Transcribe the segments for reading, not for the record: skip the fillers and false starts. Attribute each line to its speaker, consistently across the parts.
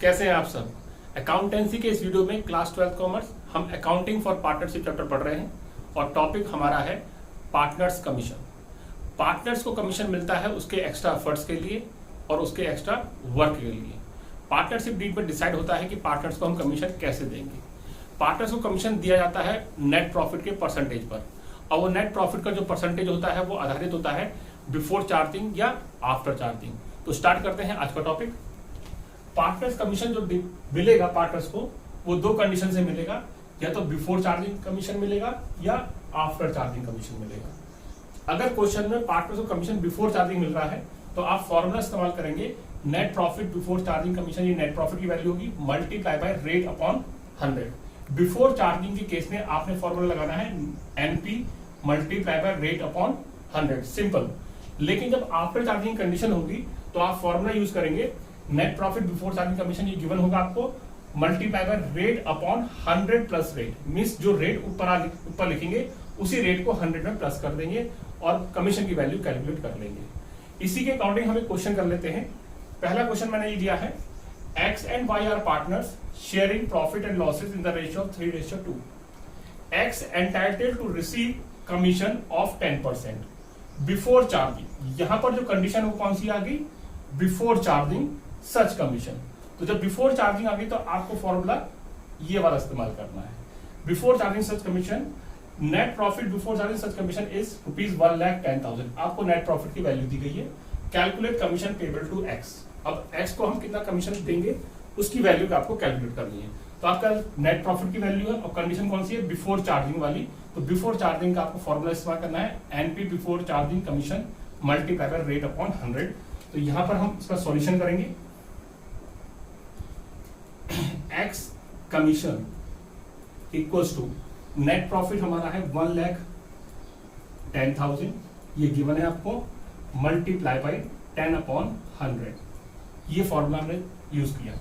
Speaker 1: कैसे हैं आप सब। अकाउंटेंसी के इस वीडियो में क्लास 12 कॉमर्स हम अकाउंटिंग फॉर पार्टनरशिप चैप्टर पढ़ रहे हैं और टॉपिक हमारा है पार्टनर्स कमीशन। पार्टनर्स को कमीशन मिलता है उसके एक्स्ट्रा एफर्ट्स के लिए और उसके एक्स्ट्रा वर्क के लिए। पार्टनरशिप डीड पर डिसाइड होता है कि पार्टनर्स को हम कमीशन कैसे देंगे। पार्टनर्स को कमीशन दिया जाता है नेट प्रॉफिट के परसेंटेज पर, और वो नेट प्रॉफिट का जो परसेंटेज होता है वो आधारित होता है बिफोर चार्जिंग या आफ्टर चार्जिंग। तो स्टार्ट करते हैं आज का टॉपिक। पार्टनर्स कमीशन जो मिलेगा पार्टनर्स को वो दो कंडीशन से मिलेगा, या तो बिफोर चार्जिंग कमीशन मिलेगा या आफ्टर चार्जिंग कमीशन मिलेगा। अगर क्वेश्चन में पार्टनर्स को कमीशन बिफोर चार्जिंग मिल रहा है तो आप फॉर्मूला इस्तेमाल करेंगे net profit before charging commission. ये नेट प्रॉफिट की वैल्यू होगी multiply by rate upon 100। Before charging के केस में आपने फॉर्मूला लगाना है NP multiply by rate upon 100, simple. लेकिन जब आफ्टर चार्जिंग कंडीशन होगी तो आप फॉर्मूला यूज करेंगे net profit before charging commission, ये गिवन होगा आपको multiply by rate upon 100 plus rate. Means जो रेट ऊपर लिखेंगे उसी रेट को 100 में प्लस कर देंगे और कमीशन की वैल्यू कैलकुलेट कर लेंगे। इसी के अकॉर्डिंग हम एक क्वेश्चन कर लेते हैं। पहला क्वेश्चन मैंने ये दिया है, X and Y are partners sharing profit and losses in the ratio of 3:2। X entitled to receive commission of 10% before charging. यहां पर जो कंडीशन वो कौन सी आ गई, बिफोर चार्जिंग सच कमीशन। तो जब बिफोर चार्जिंग आ गई तो आपको फॉर्मूला ये वाला इस्तेमाल करना है, before charging such commission net profit before charging such commission is ₹1,10,000। आपको नेट प्रॉफिट की वैल्यू दी गई है। Calculate commission payable to X. अब एक्स को हम कितना कमीशन देंगे उसकी वैल्यू का आपको कैलकुलेट करनी है। तो आपका नेट प्रॉफिट की वैल्यू है और कंडीशन कौन सी है, बिफोर चार्जिंग वाली। तो बिफोर चार्जिंग का आपको फॉर्मूला इस्तेमाल करना है NP before charging commission multiply by rate upon 100। तो यहां पर हम इसका सॉल्यूशन करेंगे। X commission equals to net profit हमारा है 1,10,000, ये गिवन है आपको, मल्टीप्लाई बाय 10 अपॉन 100। ये फॉर्मूला हमने यूज किया,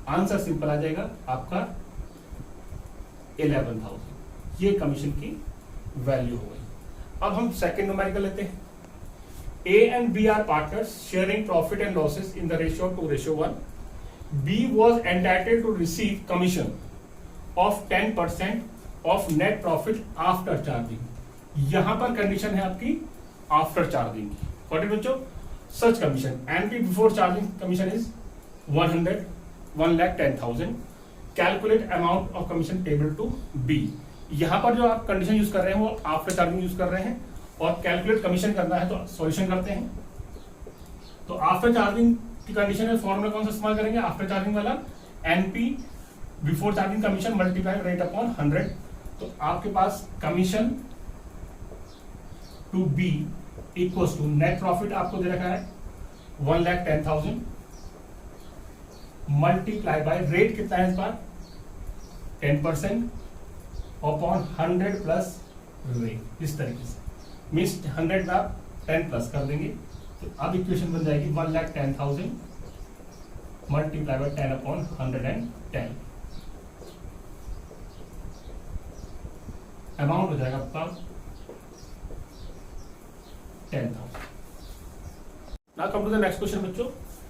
Speaker 1: आंसर सिंपल आ जाएगा आपका 11,000। ये कमीशन की वैल्यू हो गई। अब हम सेकेंड न्यूमेरिकल लेते हैं। A and B are partners sharing profit and losses in the ratio 2:1. B was entitled to receive commission of 10% of net profit after charging. यहां पर कंडीशन है आपकी आफ्टर चार्जिंग की। व्हाट इज बच्चों, such commission NP before charging commission is 1,10,000। Calculate amount of commission payable to be. यहां पर जो आप कंडीशन यूज कर रहे हैं वो आफ्टर चार्जिंग यूज कर रहे हैं और कैलकुलेट कमीशन करना है तो सॉल्यूशन करते हैं। तो आफ्टर चार्जिंग की कंडीशन है, फॉर्मूला कौन सा इस्तेमाल करेंगे, आफ्टर चार्जिंग वाला NP before charging commission multiply rate upon 100। तो आपके पास commission to be equals to net profit आपको दे रखा है 1,10,000 मल्टीप्लाई बाय रेट कितना है इस बार 10% अपॉन 100 प्लस रेट। इस तरीके से मीन्स 100 में आप 10 प्लस कर देंगे तो अब इक्वेशन बन जाएगी 1,10,000 मल्टीप्लाई बाय 10 अपॉन 110। अमाउंट हो जाएगा आपका 10,000। Now come to the next question बच्चों।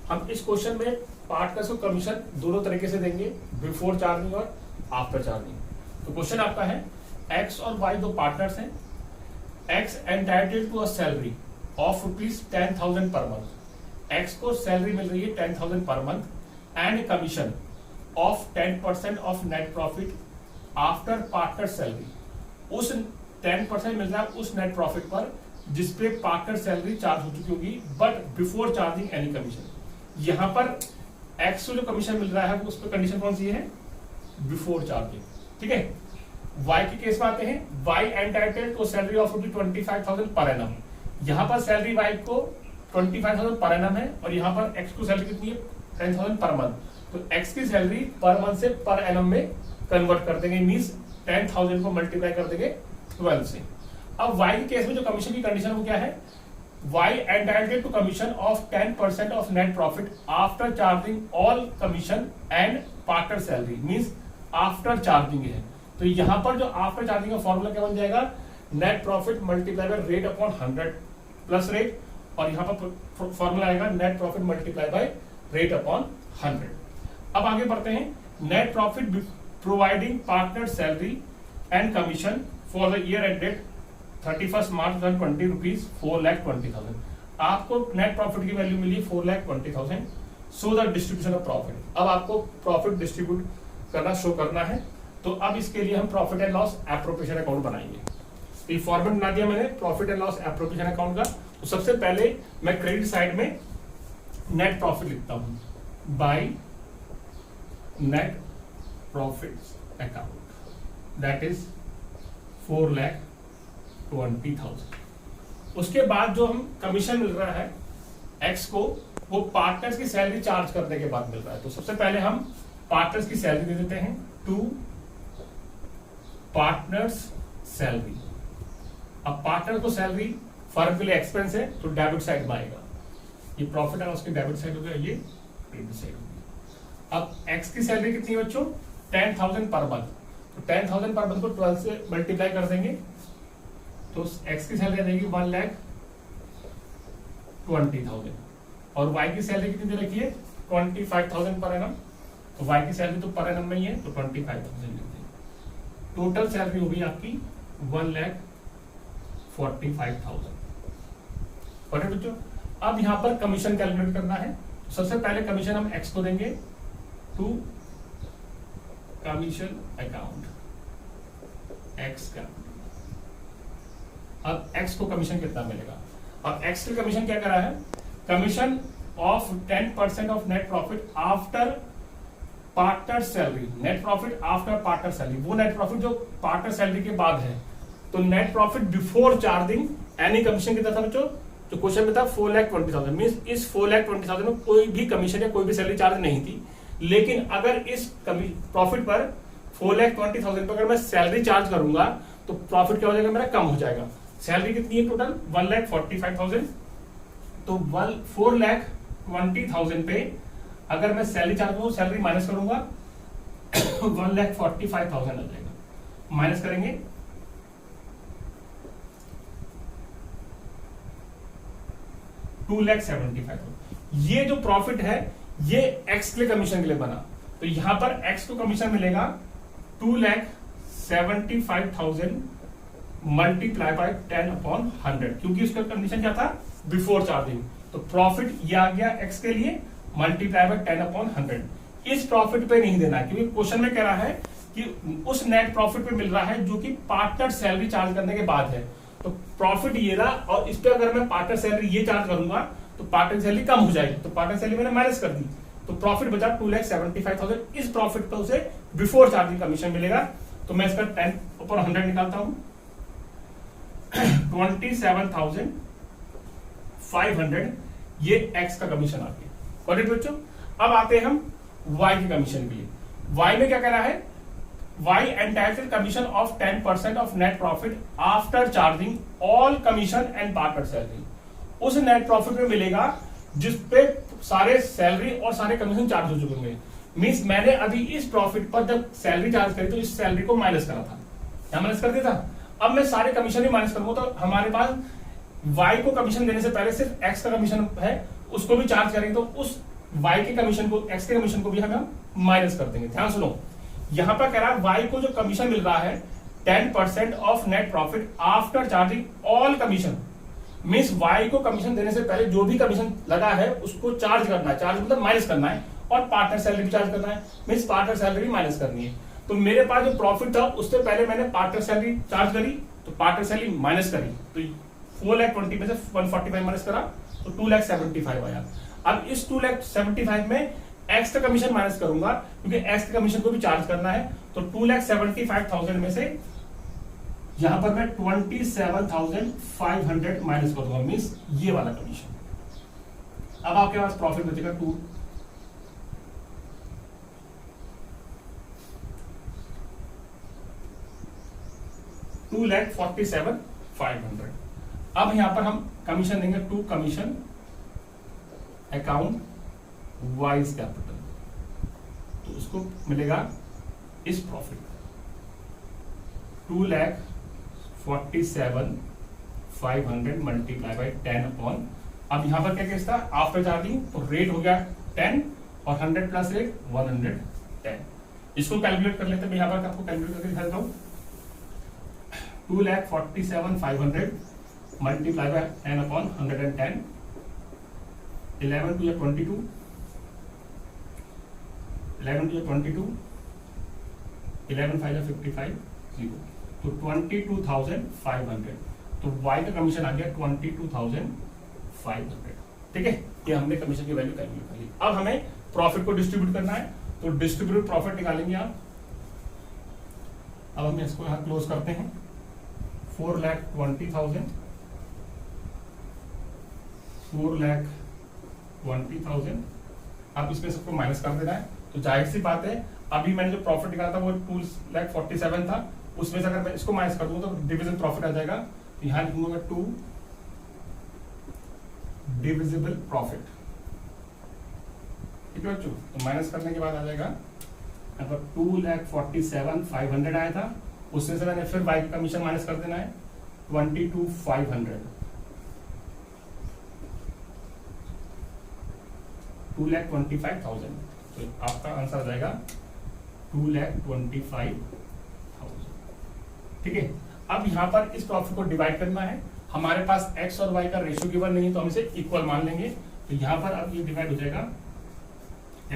Speaker 1: हम इस क्वेश्चन में पार्टनर्स को कमीशन दोनों तरीके से देंगे, बिफोर चार्जिंग और आफ्टर चार्जिंग। तो क्वेश्चन आपका है, एक्स और वाई दो पार्टनर्स हैं। X entitled to a salary of ₹10,000 per month. X को सैलरी मिल रही है 10,000 per month and commission of 10% of net profit after partner salary. उस 10% मिल रहा है उस नेट प्रॉफिट पर जिसपे पार्टनर सैलरी चार्ज हो चुकी होगी, but before charging any commission. यहां पर एक्स को जो कमीशन मिल रहा है उस पर कंडीशन कौन सी है, बिफोर चार्जिंग। ठीक है। वाई के केस में आते हैं, Y entitled to salary of ₹25,000 per annum. यहां पर सैलरी वाई को 25,000 पर एनम है और यहां पर एक्स को सैलरी कितनी है 10,000 पर मंथ। तो एक्स की सैलरी पर मंथ से पर एनम में कन्वर्ट कर देंगे, मींस 10,000 को मल्टीप्लाई कर देंगे 12 से। अब वाई के केस में जो कमीशन की कंडीशन वो क्या है, Y entitled to commission of 10% of net profit after charging all commission and partner salary, means after charging है। तो यहां पर जो आफ्टर चार्जिंग का फॉर्मूला क्या बन जाएगा, net profit multiply by rate upon 100 plus rate, और यहां पर फॉर्मूला आएगा net profit multiply by rate upon 100। अब आगे बढ़ते हैं। Net profit providing partner salary and commission for the year ended 31 March 2020 rupees 4,20,000। आपको नेट प्रॉफिट की वैल्यू मिली 4,20,000। So the distribution of profit. अब आपको प्रॉफिट डिस्ट्रीब्यूट करना शो करना है। तो अब इसके लिए हम profit and loss appropriation account बनाएंगे। ये फॉर्मेट बना दिया मैंने profit and loss appropriation account का। तो सबसे पहले मैं क्रेडिट साइड में नेट प्रॉफिट लिखता हूं by net profit account that is 4,20,000। उसके बाद जो हम कमीशन मिल रहा है एक्स को, वो पार्टनर्स की सैलरी चार्ज करने के बाद मिल रहा है। तो सबसे पहले हम पार्टनर्स की सैलरी दे देते हैं टू पार्टनर्स सैलरी। अब पार्टनर को सैलरी फर्म के लिए एक्सपेंस है तो डेबिट साइड में आएगा। ये प्रॉफिट एंड लॉस की डेबिट साइड हो गया, ये क्रेडिट साइड हो गया। अब एक्स की सैलरी कितनी है बच्चों? 10,000 पर मंथ। तो 10,000 पर मंथ को 12 से मल्टीप्लाई कर देंगे तो एक्स की सैलरी आ जाएगी 1,20,000। और वाई की सैलरी कितनी दे रखी है? 25,000 पर एनम। तो वाई की सैलरी तो पर एनम में ही है तो 25,000 लिख देंगे। टोटल सैलरी होगी आपकी 1,45,000। पढ़े बच्चों? अब यहां पर कमीशन कैलकुलेट करना है। सबसे पहले कमीशन हम एक्स को देंगे टू कमीशन अकाउंट एक्स का। अब एक्स को कमीशन कितना मिलेगा? अब एक्स का कमीशन क्या करा है? Commission of 10% of net profit after partner salary. Net profit after partner salary, वो नेट प्रॉफिट जो पार्टनर सैलरी के बाद है। तो net profit before charging any commission कितना था बच्चों? जो क्वेश्चन में था 4,20,000। मींस इस 4,20,000 में कोई भी कमीशन या कोई भी सैलरी चार्ज नहीं थी। लेकिन अगर इस प्रॉफिट पर 4,20,000 पर अगर मैं सैलरी चार्ज करूंगा तो प्रॉफिट क्या हो जाएगा मेरा? कम हो जाएगा। सैलरी कितनी है टोटल? 1,45,000। तो 4,20,000 पे अगर मैं सैलरी चार्ज करूं, सैलरी माइनस करूंगा 1,45,000 आ जाएगा। माइनस करेंगे 2,75,000। ये जो प्रॉफिट है ये एक्स के लिए कमीशन के लिए बना। तो यहां पर एक्स को कमीशन मिलेगा 2,75,000 मल्टीप्लाई बाय 10/100, क्योंकि उसका कंडीशन क्या था? Before charging. तो प्रॉफिट ये आ गया एक्स के लिए मल्टीप्लाई बाय 10/100। इस प्रॉफिट पे नहीं देना है क्योंकि क्वेश्चन में कह रहा है कि उस नेट प्रॉफिट पे मिल रहा है जो कि पार्टनर सैलरी चार्ज करने के बाद है। तो प्रॉफिट ये रहा और इस पे अगर मैं पार्टनर सैलरी ये चार्ज करूंगा तो पार्टनर सैलरी कम हो जाएगी। तो पार्टनर सैलरी मैंने माइनस कर दी तो प्रॉफिट बचा 2,75,000। इस प्रॉफिट पर उसे बिफोर चार्जिंग कमीशन मिलेगा। तो मैं इसका 10/100 निकालता हूं 27,500। ये एक्स का कमीशन आ गया। और बच्चों अब आते हैं हम वाई की कमीशन के लिए। वाई में क्या कह रहा है? Y entitle commission of 10% of net profit after charging all commission and partner salary. उस नेट प्रॉफिट में मिलेगा जिसपे सारे सैलरी और सारे कमीशन चार्ज हो चुके होंगे। मींस मैंने अभी इस प्रॉफिट पर जब सैलरी चार्ज करी तो इस सैलरी को माइनस करा था, क्या माइनस कर दिया था? अब मैं सारे कमीशन ही माइनस करूंगा तो हमारे पास वाई को कमीशन देने से पहले सिर्फ एक्स का कमीशन है, उसको भी चार्ज करेंगे तो उस वाई के कमीशन को, एक्स के कमीशन को भी हम माइनस कर देंगे। ध्यान सुनो, यहां पर कह रहा है वाई को जो कमीशन मिल रहा है 10% of net profit after charging all commission. Means Y को कमीशन देने से पहले जो भी कमीशन लगा है उसको चार्ज करना है। चार्ज मतलब माइनस करना है। और पार्टनर सैलरी भी चार्ज करना है। मींस पार्टनर सैलरी भी माइनस करनी है। तो मेरे पास जो प्रॉफिट था उससे पहले मैंने पार्टनर सैलरी चार्ज करी तो पार्टनर सैलरी माइनस करी तो 4,20,000 में से 145 माइनस करा तो 2,75,000 आया। अब इस 2,75,000 में एक्स का कमीशन माइनस करूंगा क्योंकि एक्स के कमीशन को भी चार्ज करना है। तो 2,75,000 में से यहां पर मैं 27,500 माइनस कर दूंगा। मींस ये वाला कमीशन। अब आपके पास प्रॉफिट बचेगा 2,47,500। अब यहां पर हम कमीशन देंगे to commission account wise capital. तो उसको मिलेगा इस प्रॉफिट 2,47,500 मल्टीप्लाई बाई 10 अपॉन। अब यहां पर क्या केस था? आफ्टर चार्जिंग तो रेट हो गया 10 और 100 प्लस 8 110। इसको कैलकुलेट कर लेते हैं, यहाँ पर आपको कैलकुलेट करके दिखा देता हूँ। 2,47,500 multiply by 10 upon 110, 11 to 22, 11 to 22, 11 5 55, 0, तो 22,500। तो y का कमीशन आ गया 22,500। ठीक है, ये हमने कमीशन की वैल्यू कैलकुलेट कर ली। अब हमें प्रॉफिट को डिस्ट्रीब्यूट करना है, तो डिस्ट्रीब्यूट प्रॉफिट निकालेंगे आप। अब हम इसको यहाँ क्लोज करते हैं। 4,20,000, 4,20,000। आप इसमें सबको माइनस कर देना है। तो जाहिर सी बात है, अभी मैंने जो प्रॉफिट निकाला था वो 2,47,000 था, उसमें से अगर मैं इसको माइनस कर दूंगा तो डिविजन प्रॉफिट आ जाएगा। तो यहां लिखूंगा मैं 2 डिविजिबल प्रॉफिट। ठीक है बच्चों, तो माइनस करने के बाद आ जाएगा यहाँ पर 2,47,500 आया था, उसमें से मैंने फिर बाइक कमीशन माइनस कर देना है 22,500, 2,25,000। तो आपका आंसर आ जाएगा 2,25,000। ठीक है, अब यहाँ पर इस प्रॉफिट को डिवाइड करना है। हमारे पास x और y का रेशियो गिवन नहीं है, तो हम इसे इक्वल मान लेंगे। तो यहाँ पर अब ये डिवाइड हो जाएगा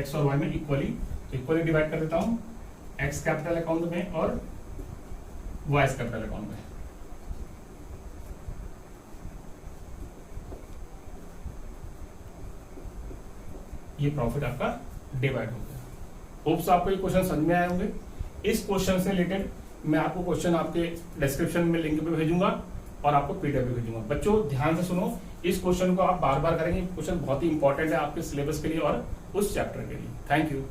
Speaker 1: x और y में इक्वली, तो इक्वली डिवाइड कर देता हूँ x कैपिटल अकाउंट में और y कैपिटल अकाउंट में। ये प्रॉफिट आपका डिवाइड हो गया। होप्स आपको ये क्वेश्चन समझ में आए होंगे। इस क्वेश्चन से रिलेटेड मैं आपको क्वेश्चन आपके डिस्क्रिप्शन में लिंक पे भेजूंगा और आपको पीडीएफ भी भेजूंगा। बच्चों ध्यान से सुनो, इस क्वेश्चन को आप बार बार करेंगे। क्वेश्चन बहुत ही इंपॉर्टेंट है आपके सिलेबस के लिए और उस चैप्टर के लिए। Thank you.